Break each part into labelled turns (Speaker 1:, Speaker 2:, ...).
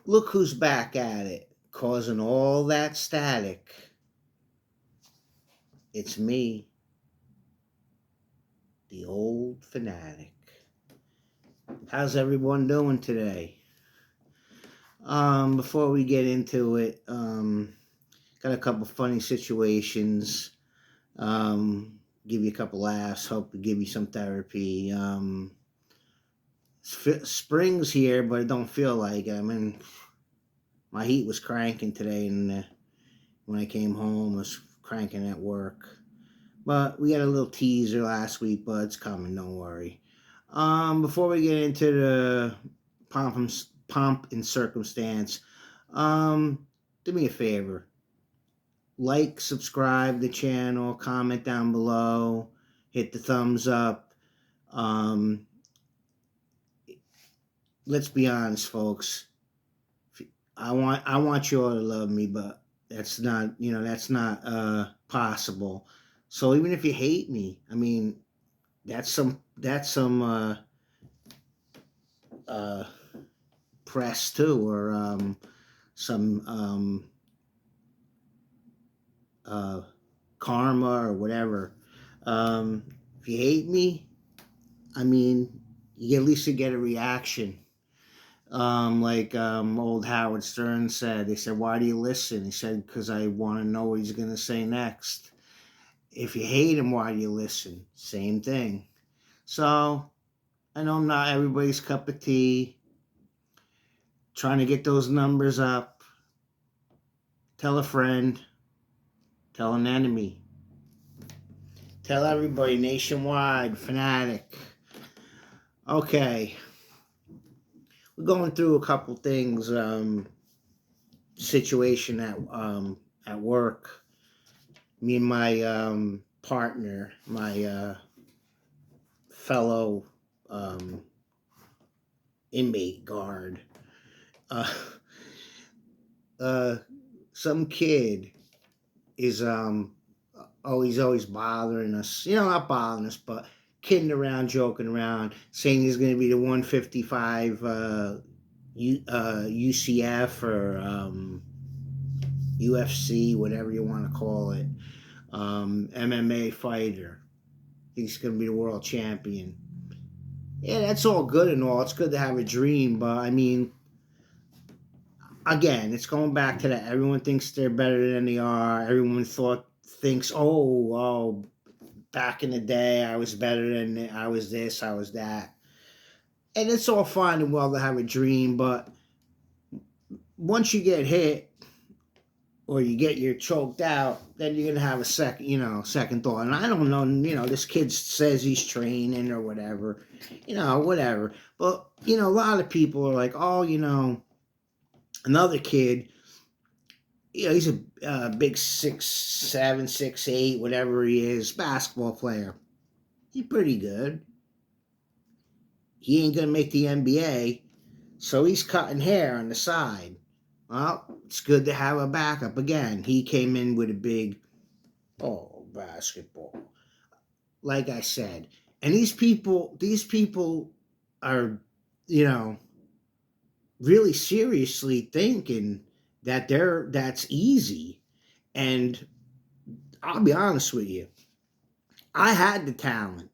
Speaker 1: Look who's back at it, causing all that static. It's me, the old fanatic. How's everyone doing today? Before we get into it, got a couple funny situations. Give you a couple laughs. Hope to give you some therapy. Spring's here, but it don't feel like it. I mean, my heat was cranking today, and when I came home, it was cranking at work. But we got a little teaser last week, but it's coming. Don't worry. Before we get into the pomp and circumstance, do me a favor. Like, subscribe the channel, comment down below, hit the thumbs up. Um, let's be honest, folks. I want you all to love me, but that's not possible. So even if you hate me, I mean, that's some uh, press too, or some uh, karma or whatever. Um, if you hate me, I mean, you at least get a reaction. Like old Howard Stern said, they said, "Why do you listen?" He said, "Because I want to know what he's going to say next." If you hate him, why do you listen? Same thing. So I know not everybody's cup of tea. Trying to get those numbers up. Tell a friend. Tell an enemy. Tell everybody nationwide. Fanatic. Okay, we're going through a couple things. Situation at work. Me and my partner, my fellow um, inmate guard. Uh, uh, some kid is always bothering us. Not bothering us, but kidding around, joking around, saying he's going to be the 155 UCF or UFC, whatever you want to call it, MMA fighter. He's going to be the world champion. Yeah, that's all good and all. It's good to have a dream, but I mean, again, it's going back to that. Everyone thinks they're better than they are. Everyone thinks, oh, back in the day, I was better than I was this, I was that. And it's all fine and well to have a dream, but once you get hit or you get your choked out, then you're gonna have a second thought. And I don't know, this kid says he's training or whatever, whatever. But a lot of people are like, oh, another kid, he's a big 6'7", 6'8", whatever he is, basketball player. He's pretty good. He ain't gonna make the NBA, so he's cutting hair on the side. Well, it's good to have a backup. Again, he came in with a big, basketball. Like I said, and these people are, you know, really seriously thinking that that's easy. And I'll be honest with you, I had the talent.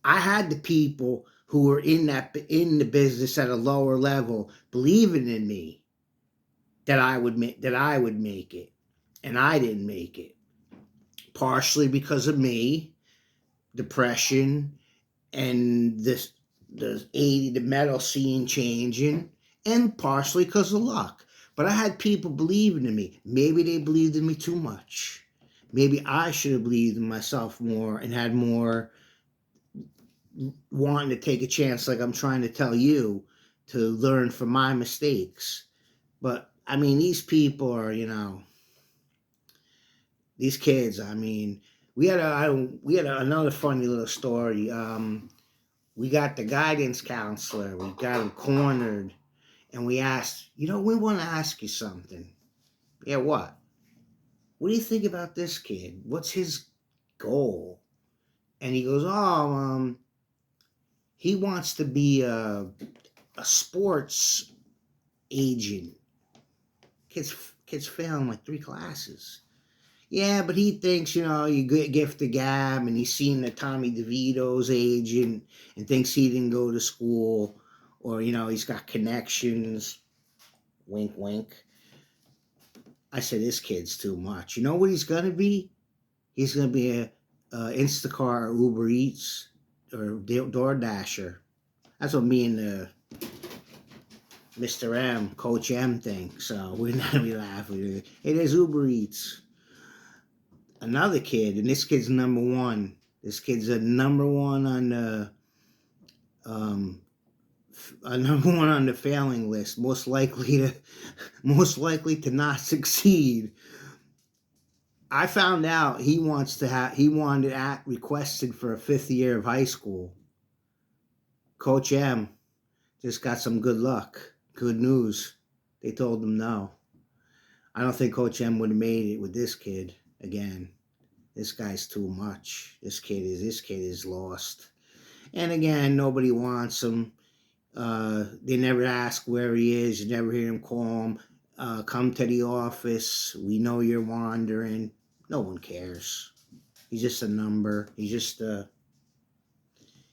Speaker 1: I had the people who were in the business at a lower level believing in me that I would make it, and I didn't make it. Partially because of me, depression, and the metal scene changing, and partially because of luck. But I had people believing in me. Maybe they believed in me too much. Maybe I should have believed in myself more and had more wanting to take a chance, like I'm trying to tell you, to learn from my mistakes. But I mean, these people are, these kids. I mean, we had another funny little story. We got the guidance counselor. We got him cornered, and we asked, we want to ask you something. Yeah, what? What do you think about this kid? What's his goal? And he goes, he wants to be a sports agent. Kids failing like 3 classes. Yeah, but he thinks, you gift the gab, and he's seen the Tommy DeVito's agent and thinks he didn't go to school, or, he's got connections. Wink, wink. I said, this kid's too much. You know what he's going to be? He's going to be a Instacart or Uber Eats or DoorDasher. That's what me and Mr. M, Coach M think. So we're not going to be laughing. It is Uber Eats. Another kid, and this kid's number one. This kid's a number one on the um, a number one on the failing list. Most likely to not succeed. I found out he wanted at requested for a 5th year of high school. Coach M just got some good luck, good news. They told him no. I don't think Coach M would have made it with this kid again. This guy's too much. This kid is lost. And again, nobody wants him. They never ask where he is. You never hear him call him. Come to the office. We know you're wandering. No one cares. He's just a number. He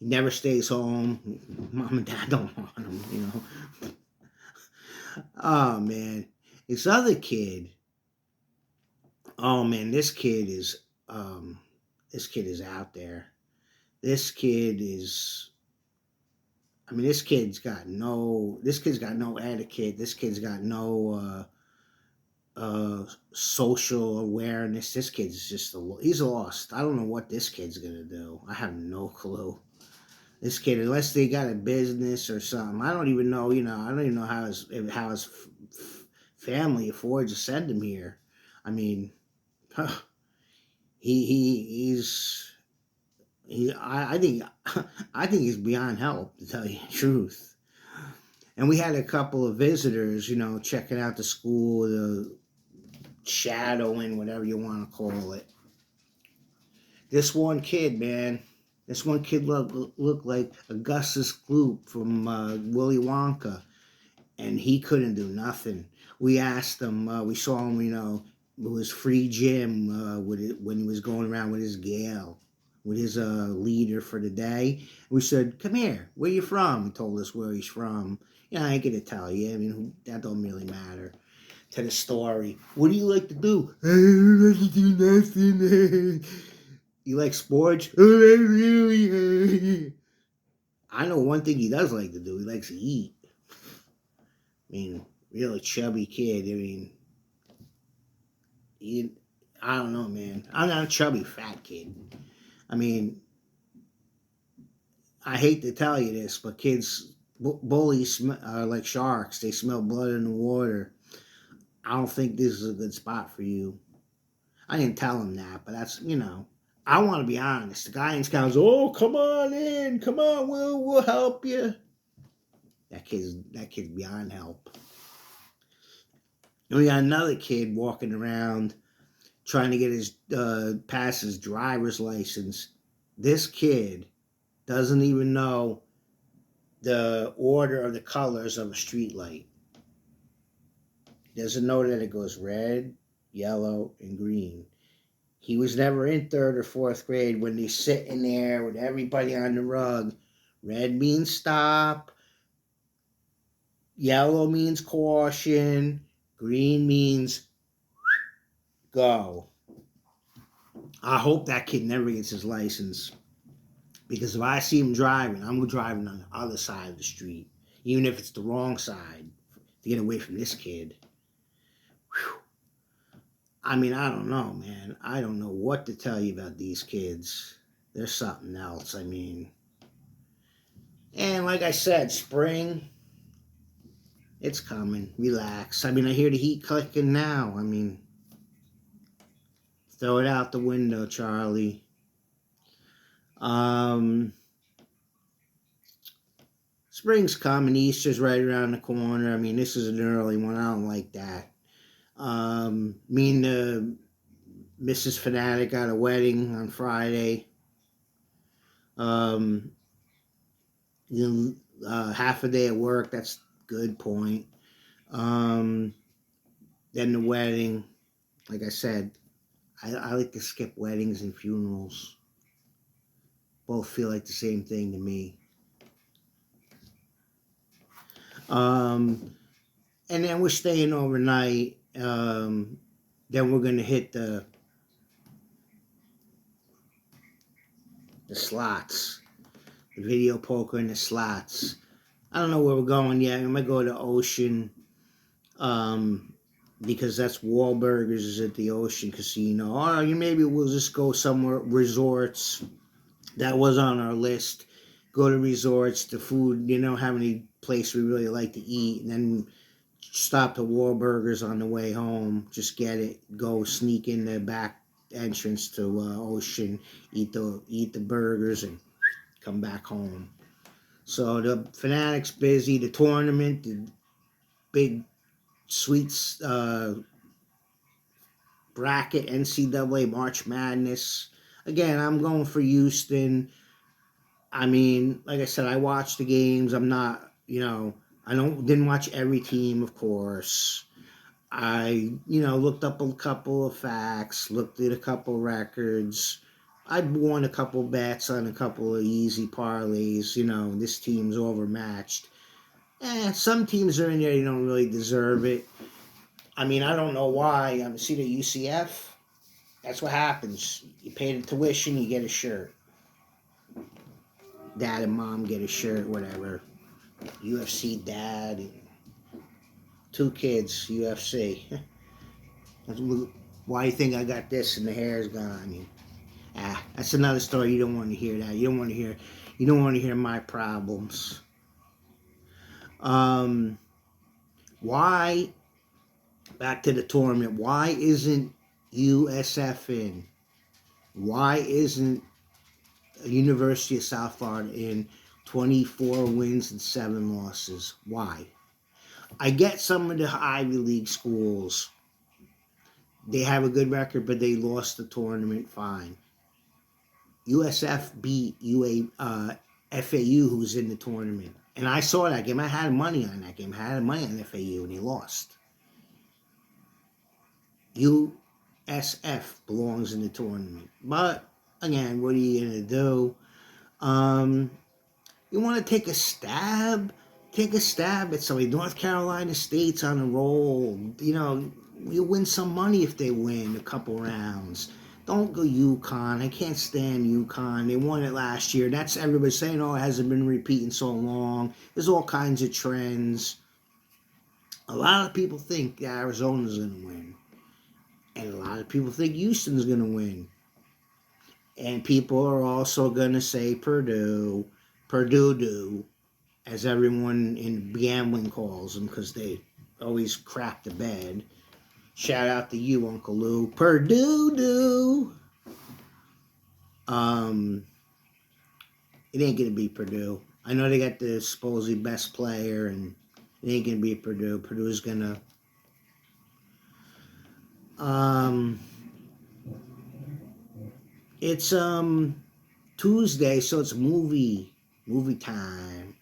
Speaker 1: never stays home. Mom and dad don't want him. Oh man, this other kid. Oh man, this kid is out there. This kid is. I mean, this kid's got no etiquette. This kid's got no social awareness. This kid's he's lost. I don't know what this kid's gonna do. I have no clue. This kid, unless they got a business or something, I don't even know. I don't even know how his family affords to send him here. I mean, he's I think I think he's beyond help, to tell you the truth. And we had a couple of visitors, checking out the school, the shadowing, whatever you want to call it. This one kid, man, looked like Augustus Gloop from Willy Wonka, and he couldn't do nothing. We asked him, we saw him, it was free gym when he was going around with his gal, with his leader for the day. We said, "Come here, where you from?" He told us where he's from. I ain't gonna tell you. I mean, that don't really matter to the story. What do you like to do? I don't like to do nothing. You like sports? Oh, not really. I know one thing he does like to do. He likes to eat. I mean, really chubby kid. I mean, I don't know, man. I'm not a chubby fat kid. I mean, I hate to tell you this, but bullies are like sharks. They smell blood in the water. I don't think this is a good spot for you. I didn't tell him that, but that's. I want to be honest. The guy in Scouts, oh, come on in. Come on, we'll help you. That kid's beyond help. And we got another kid walking around trying to get his pass his driver's license. This kid doesn't even know the order of the colors of a street light. Doesn't know that it goes red, yellow, and green. He was never in 3rd or 4th grade when he's sitting there with everybody on the rug. Red means stop, yellow means caution, green means go. I hope that kid never gets his license. Because if I see him driving, I'm driving on the other side of the street. Even if it's the wrong side, to get away from this kid. Whew. I mean, I don't know, man. I don't know what to tell you about these kids. They're something else. I mean, and like I said, spring, it's coming. Relax. I mean, I hear the heat clicking now. I mean, throw it out the window, Charlie. Spring's coming. Easter's right around the corner. I mean, this is an early one. I don't like that. Me and Mrs. Fanatic got a wedding on Friday. Um, half a day at work. That's a good point. Um, Then the wedding. Like I said, I like to skip weddings and funerals. Both feel like the same thing to me. Um, and then we're staying overnight. Then we're gonna hit the slots, the video poker and the slots. I don't know where we're going yet. We might go to Ocean, um, because that's Wahlburgers is at the Ocean Casino. Or maybe we'll just go somewhere resorts. That was on our list. Go to resorts. The food, have any place we really like to eat, and then stop at Wahlburgers on the way home. Just get it. Go sneak in the back entrance to Ocean. Eat the burgers and come back home. So the Fanatic's busy. The tournament, the big sweets bracket, NCAA March Madness. Again, I'm going for Houston. I mean, like I said, I watch the games. I'm not, didn't watch every team, of course. I, looked up a couple of facts, looked at a couple records. I'd won a couple bets on a couple of easy parlays. This team's overmatched. Some teams are in there, you don't really deserve it. I mean, I don't know why. See the UCF? That's what happens. You pay the tuition, you get a shirt. Dad and mom get a shirt, whatever. UFC dad, and two kids, UFC. Why do you think I got this and the hair's gone? I mean, that's another story. You don't want to hear that. You don't want to hear my problems. Why? Back to the tournament. Why isn't USF in? Why isn't University of South Florida in 24 wins and 7 losses? Why? I get some of the Ivy League schools. They have a good record, but they lost the tournament. Fine. USF beat FAU, who's in the tournament. And I saw that game. I had money on that game. I had money on FAU, and they lost. USF belongs in the tournament. But, again, what are you going to do? You want to take a stab? Take a stab at somebody. North Carolina State's on a roll. You win some money if they win a couple rounds. Don't go UConn. I can't stand UConn. They won it last year. That's everybody saying, it hasn't been repeating so long. There's all kinds of trends. A lot of people think Arizona's going to win. And a lot of people think Houston's going to win. And people are also going to say Purdue, as everyone in gambling calls them, because they always crap the bed. Shout out to you, Uncle Lou. Purdue. It ain't going to be Purdue. I know they got the supposedly best player, and it ain't going to be Purdue. Purdue's going to... It's Tuesday, so it's movie time.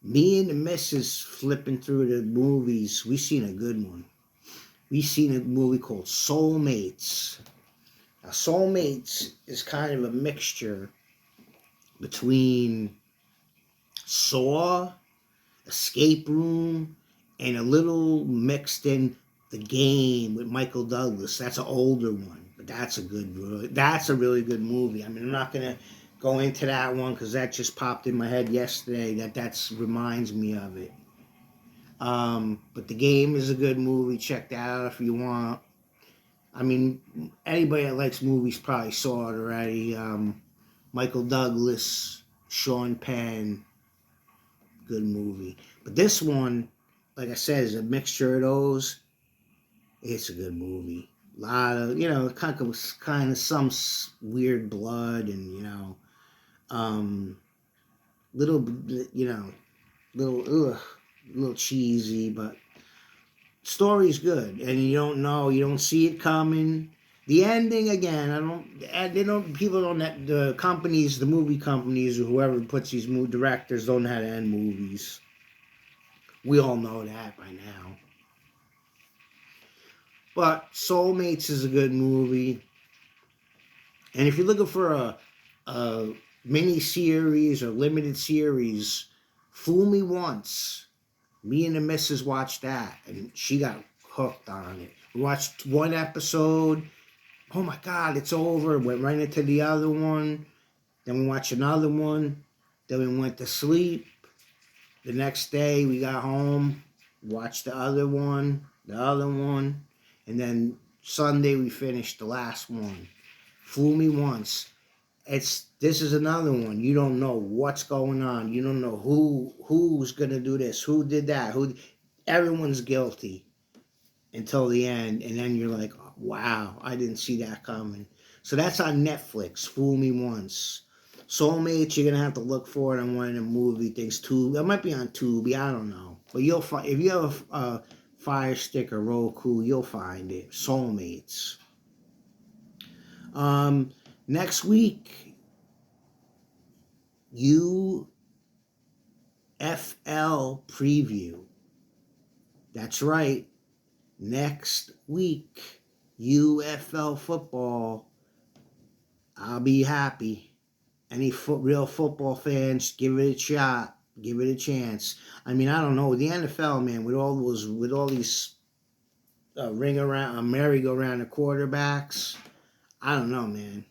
Speaker 1: Me and the missus flipping through the movies. We seen a good one. We seen a movie called Soulmates. Now, Soulmates is kind of a mixture between Saw, Escape Room, and a little mixed in The Game with Michael Douglas. That's an older one, but that's a really good movie. I mean, I'm not gonna go into that one because that just popped in my head yesterday. That reminds me of it. But The Game is a good movie. Check that out if you want. I mean, anybody that likes movies probably saw it already. Michael Douglas, Sean Penn, good movie. But this one, like I said, is a mixture of those. It's a good movie. A lot of, kind of some weird blood and, little, little cheesy, but story's good. And you don't see it coming. The ending, again, the movie companies or whoever puts these directors don't know how to end movies. We all know that by now. But Soulmates is a good movie. And if you're looking for a mini series or limited series, Fool Me Once. Me and the missus watched that, and she got hooked on it. We watched one episode. Oh my God, it's over. Went right into the other one. Then we watched another one. Then we went to sleep. The next day we got home, watched the other one, and then Sunday we finished the last one. Fool Me Once. This is another one. You don't know what's going on. You don't know who's gonna do this, who did that, who. Everyone's guilty until the end, and then you're like, wow, I didn't see that coming. So that's on Netflix. Fool Me Once. Soulmates, you're gonna have to look for it on one of the movie things too. It might be on Tubi, I don't know, but you'll find if you have a Fire Stick or Roku, you'll find it. Soulmates. Um, Next week, UFL preview. That's right. Next week, UFL football. I'll be happy. Any real football fans, give it a shot. Give it a chance. I mean, I don't know the NFL, man. With all these ring around, merry-go-round the quarterbacks. I don't know, man.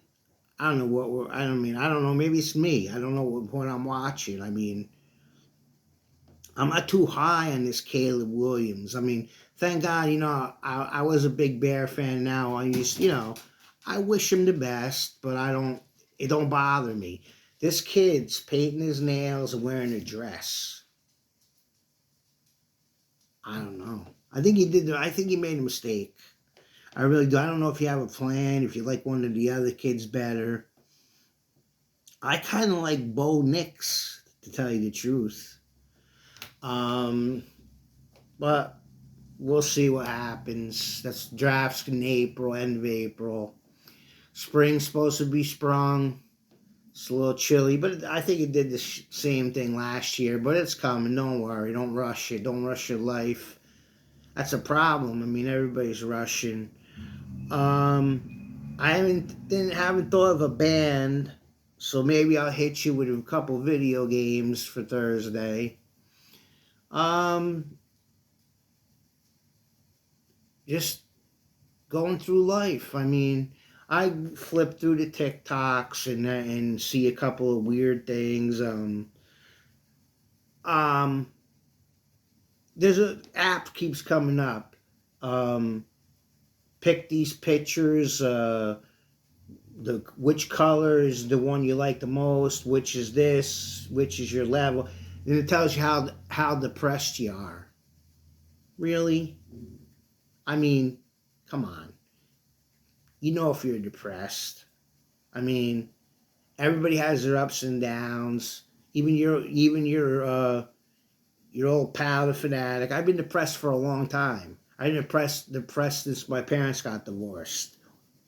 Speaker 1: I don't know what we're. I don't mean. I don't know. Maybe it's me. I don't know what I'm watching. I mean, I'm not too high on this Caleb Williams. I mean, thank God, I was a big Bear fan. Now I wish him the best, but it don't bother me. This kid's painting his nails and wearing a dress. I don't know. I think he made a mistake. I really do. I don't know if you have a plan, if you like one of the other kids better. I kind of like Bo Nix, to tell you the truth. Um, but we'll see what happens. That's drafts in April, end of April. Spring's supposed to be sprung. It's a little chilly, but I think it did the same thing last year. But it's coming. Don't worry. Don't rush it. Don't rush your life. That's a problem. I mean, everybody's rushing. I haven't thought of a band, so maybe I'll hit you with a couple video games for Thursday. Um, just going through life. I mean, I flip through the TikToks and see a couple of weird things. Um, there's a app keeps coming up. Um, Pick these pictures. Which color is the one you like the most? Which is this? Which is your level? And it tells you how depressed you are. Really? I mean, come on. You know if you're depressed. I mean, everybody has their ups and downs. Your old pal, the Fanatic. I've been depressed for a long time. I've been depressed since my parents got divorced.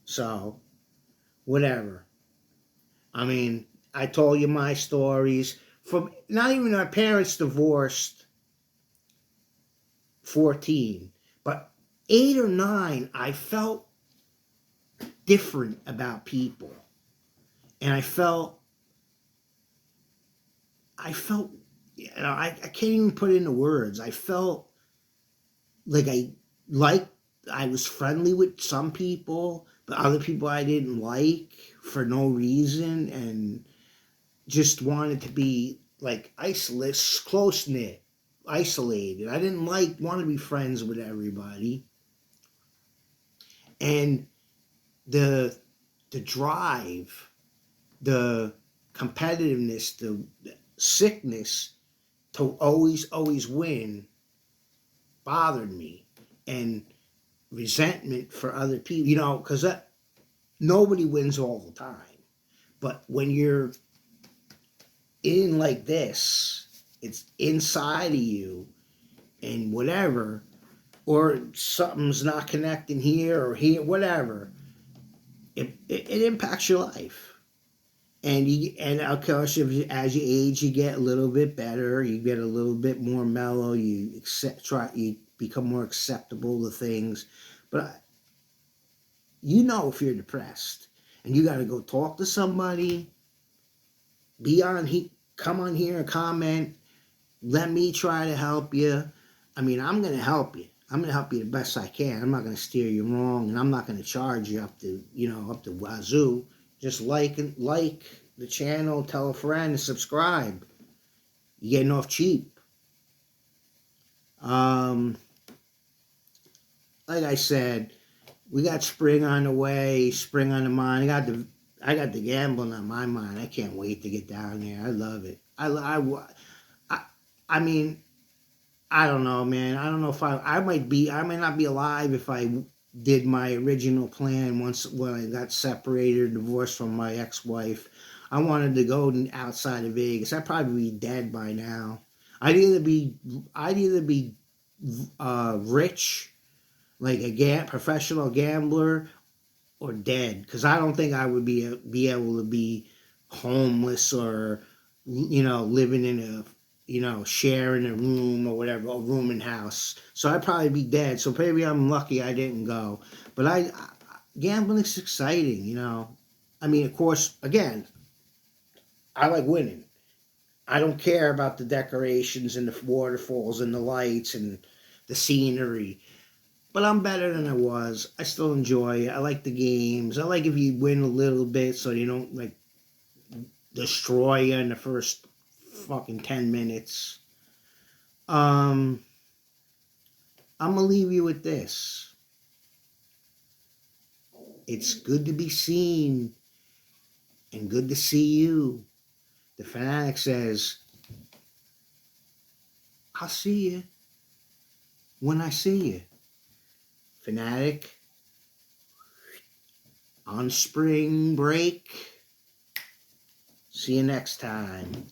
Speaker 1: So, whatever. I mean, I told you my stories. From not even my parents divorced 14, but 8 or 9, I felt different about people. And I can't even put it into words. I felt like like I was friendly with some people, but other people I didn't like for no reason, and just wanted to be like isolated, close knit, isolated. I didn't want to be friends with everybody, and the the drive, the competitiveness, the sickness to always win bothered me, and resentment for other people. Because nobody wins all the time, but when you're in like this, it's inside of you, and whatever, or something's not connecting here or here, whatever, it impacts your life. And of course, as you age, you get a little bit better. You get a little bit more mellow. You become more acceptable to things. But you know if you're depressed and you got to go talk to somebody, be on he come on here and comment. Let me try to help you. I mean, I'm going to help you. I'm going to help you the best I can. I'm not going to steer you wrong, and I'm not going to charge you up to, up to wazoo. Just like the channel, tell a friend, and subscribe. You're getting off cheap. Um, like I said, we got spring on the way, spring on the mind. I got the gambling on my mind. I can't wait to get down there. I love it. I, I mean, I don't know, man. I don't know if I might not be alive if I did my original plan once when I got separated or divorced from my ex-wife. I wanted to go outside of Vegas. I'd probably be dead by now. I'd either be rich, like professional gambler, or dead, because I don't think I would be able to be homeless or living in a sharing a room or whatever, a room and house. So I'd probably be dead. So maybe I'm lucky I didn't go. But gambling is exciting. I mean, of course, again, I like winning. I don't care about the decorations and the waterfalls and the lights and the scenery. But I'm better than I was. I still enjoy it. I like the games. I like if you win a little bit so you don't like destroy you in the first fucking 10 minutes. Um, I'm gonna leave you with this. It's good to be seen and good to see you. The Fanatic says, I'll see you when I see you. Fanatic on spring break. See you next time.